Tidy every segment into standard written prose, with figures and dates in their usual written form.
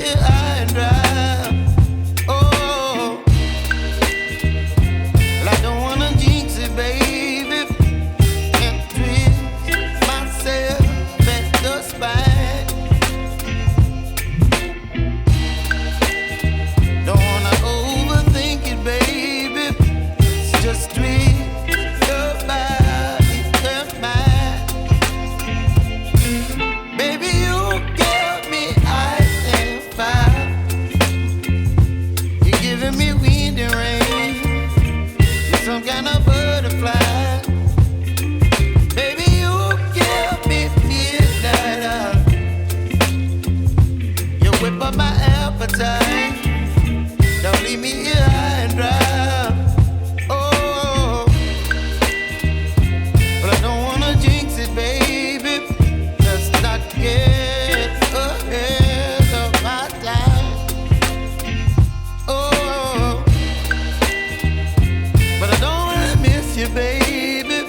here high and dry. Oh, well, I don't wanna jinx it, baby, and twist myself at the spine. Don't wanna overthink it, baby. It's just twist your body and mine. Baby, you give me ice and fire. You're giving me wind and rain. You're some kind of butterfly. Baby, you give me midnight. You whip up my appetite. Don't leave me here high and dry. Oh, but I don't wanna jinx it, baby. Let's not get ahead of my time. Oh, but I don't wanna miss you, baby.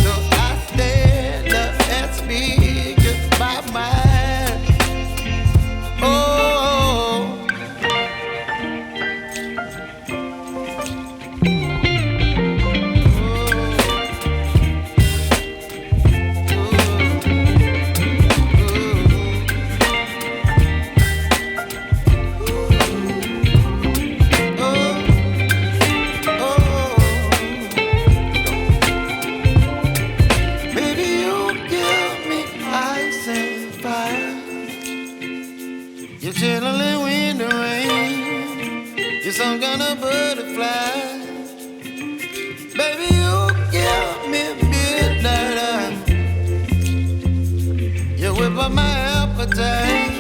So I stand up and speak my mind. Oh. Baby, you give me ice and fire. You're chilling wind and rain. You're some kind of butterfly. Baby, you give me midnight. You whip up my appetite.